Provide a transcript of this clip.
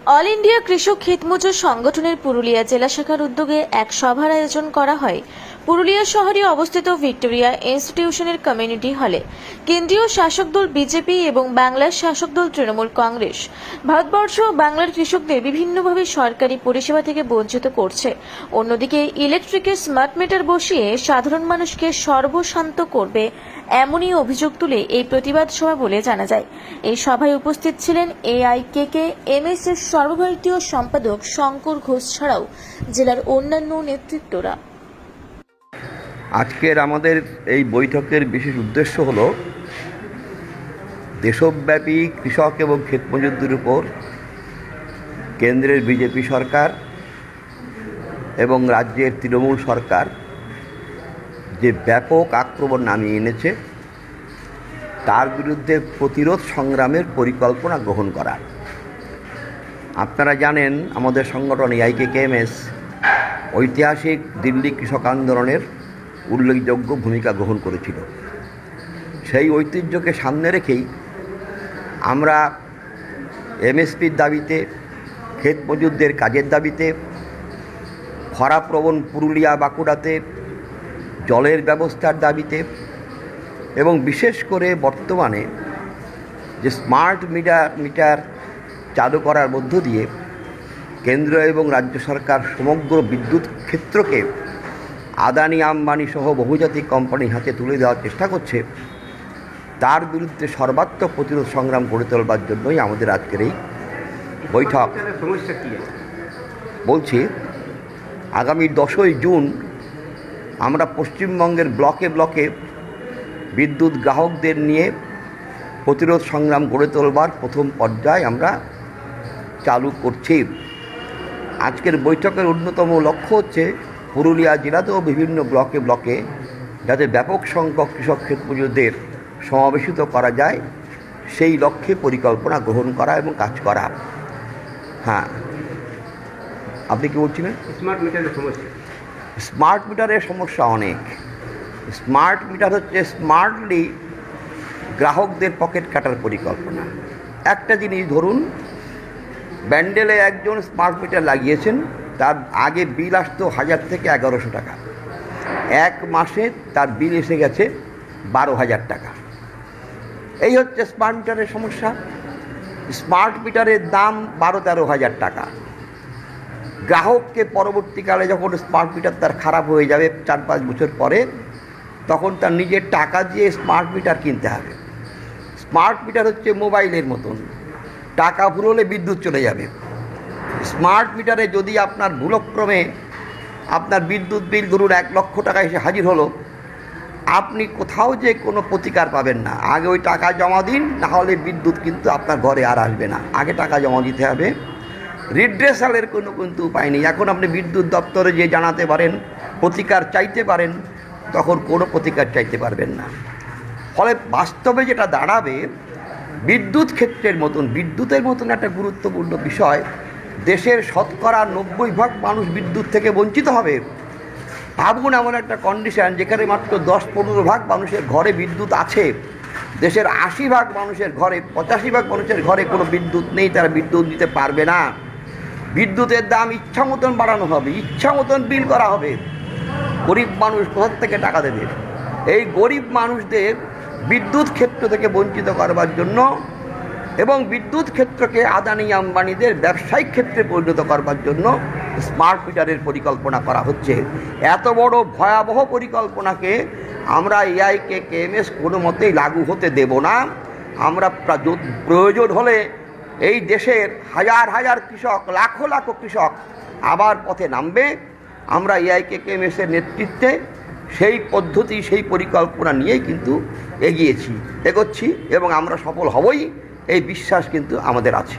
All India কৃষক হিতমজুর সংগঠনের পুরুলিয়া জেলা শাখার উদ্যোগে এক সভার আয়োজন করা হয় পুরুলিয়া শহরে অবস্থিত ভিক্টোরিয়া ইনস্টিটিউশনের কমিউনিটি হলে। কেন্দ্রীয় শাসক দল বিজেপি এবং বাংলার শাসক দল তৃণমূল কংগ্রেস ভারতবর্ষ ও বাংলার কৃষকদের বিভিন্নভাবে সরকারি পরিষেবা থেকে বঞ্চিত করছে। অন্যদিকে ইলেকট্রিকের স্মার্ট মিটার বসিয়ে সাধারণ মানুষকে সর্বশান্ত করবে এমনই অভিযোগ তুলে এই প্রতিবাদ সভা বলে জানা যায়। এই সভায় উপস্থিত ছিলেন AIKK-MS এর সর্বভারতীয় সম্পাদক শঙ্কর ঘোষ ছাড়াও জেলার অন্যান্য নেতৃত্বরা। আজকের আমাদের এই বৈঠকের বিশেষ উদ্দেশ্য হল দেশব্যাপী কৃষক এবং ক্ষেতমজুরদের উপর কেন্দ্রের বিজেপি সরকার এবং রাজ্যের তৃণমূল সরকার যে ব্যাপক আক্রমণ নামিয়ে এনেছে তার বিরুদ্ধে প্রতিরোধ সংগ্রামের পরিকল্পনা গ্রহণ করা। আপনারা জানেন আমাদের সংগঠন AIKK-MS ঐতিহাসিক দিল্লি কৃষক আন্দোলনের উল্লেখযোগ্য ভূমিকা গ্রহণ করেছিল। সেই ঐতিহ্যকে সামনে রেখেই আমরা MSPর দাবিতে, ক্ষেত মজুরদের কাজের দাবিতে, খরাপ্রবণ পুরুলিয়া বাঁকুড়াতে জলের ব্যবস্থার দাবিতে এবং বিশেষ করে বর্তমানে যে স্মার্ট মিটার চালু করার মধ্য দিয়ে কেন্দ্র এবং রাজ্য সরকার সমগ্র বিদ্যুৎ ক্ষেত্রকে আদানি আম্বানি সহ বহুজাতিক কোম্পানির হাতে তুলে দেওয়ার চেষ্টা করছে, তার বিরুদ্ধে সর্বাত্মক প্রতিরোধ সংগ্রাম গড়ে তোলবার জন্যই আমাদের আজকের এই বৈঠক। সমস্যা কী বলছি, আগামী 10ই জুন আমরা পশ্চিমবঙ্গের ব্লকে ব্লকে বিদ্যুৎ গ্রাহকদের নিয়ে প্রতিরোধ সংগ্রাম গড়ে তোলবার প্রথম পর্যায় আমরা চালু করছি। আজকের বৈঠকের অন্যতম লক্ষ্য হচ্ছে পুরুলিয়া জেলাতেও বিভিন্ন ব্লকে ব্লকে যাতে ব্যাপক সংখ্যক কৃষক ক্ষেতমজুরদের সমাবেশিত করা যায় সেই লক্ষ্যে পরিকল্পনা গ্রহণ করা এবং কাজ করা। হ্যাঁ, আপনি কি বলছিলেন? স্মার্ট মিটারের সমস্যা। স্মার্ট মিটারের সমস্যা অনেক। স্মার্ট মিটার হচ্ছে স্মার্টলি গ্রাহকদের পকেট কাটার পরিকল্পনা। একটা জিনিস ধরুন, ব্যান্ডেলে একজন স্মার্ট মিটার লাগিয়েছেন, তার আগে বিল আসতো 1000 থেকে 1100 টাকা, এক মাসে তার বিল এসে গেছে 12,000 টাকা। এই হচ্ছে স্মার্ট মিটারের সমস্যা। স্মার্ট মিটারের দাম 12-13 হাজার টাকা। গ্রাহককে পরবর্তীকালে যখন স্মার্ট মিটার তার খারাপ হয়ে যাবে 4-5 বছর পরে, তখন তার নিজের টাকা দিয়ে স্মার্ট মিটার কিনতে হবে। স্মার্ট মিটার হচ্ছে মোবাইলের মতন, টাকা ফুরোলে বিদ্যুৎ চলে যাবে। স্মার্ট মিটারে যদি আপনার ভুলক্রমে আপনার বিদ্যুৎ বিল ধরুন 1 লক্ষ টাকা এসে হাজির হলো, আপনি কোথাও যে কোনো প্রতিকার পাবেন না। আগে ওই টাকা জমা দিন, নাহলে বিদ্যুৎ কিন্তু আপনার ঘরে আর আসবে না। আগে টাকা জমা দিতে হবে। রিড্রেসালের কোনো কিন্তু উপায় নেই। এখন আপনি বিদ্যুৎ দপ্তরে যে জানাতে পারেন, প্রতিকার চাইতে পারেন, তখন কোনো প্রতিকার চাইতে পারবেন না। ফলে বাস্তবে যেটা দাঁড়াবে, বিদ্যুৎ ক্ষেত্রের মতন, বিদ্যুতের মতন একটা গুরুত্বপূর্ণ বিষয়, দেশের 90% মানুষ বিদ্যুৎ থেকে বঞ্চিত হবে। ভাবুন এমন একটা কন্ডিশন যেখানে মাত্র 10-15% মানুষের ঘরে বিদ্যুৎ আছে। দেশের 80% মানুষের ঘরে, 85% মানুষের ঘরে কোনো বিদ্যুৎ নেই, তারা বিদ্যুৎ দিতে পারবে না। বিদ্যুতের দাম ইচ্ছা মতন বাড়ানো হবে, ইচ্ছা মতন বিল করা হবে। গরিব মানুষ কোথা থেকে টাকা দেবে? এই গরিব মানুষদের বিদ্যুৎ ক্ষেত্র থেকে বঞ্চিত করবার জন্য এবং বিদ্যুৎ ক্ষেত্রকে আদানি আম্বানিদের ব্যবসায়িক ক্ষেত্রে পরিণত করবার জন্য স্মার্ট মিটারের পরিকল্পনা করা হচ্ছে। এত বড় ভয়াবহ পরিকল্পনাকে আমরা AIKK-MS কোনো মতেই লাগু হতে দেব না। আমরা প্রয়োজন হলে এই দেশের হাজার হাজার কৃষক, লাখো লাখো কৃষক আবার পথে নামবে। আমরা AIKK-MS-এর নেতৃত্বে সেই পদ্ধতি, সেই পরিকল্পনা নিয়েই কিন্তু এগোচ্ছি এবং আমরা সফল হবই, এই বিশ্বাস কিন্তু আমাদের আছে।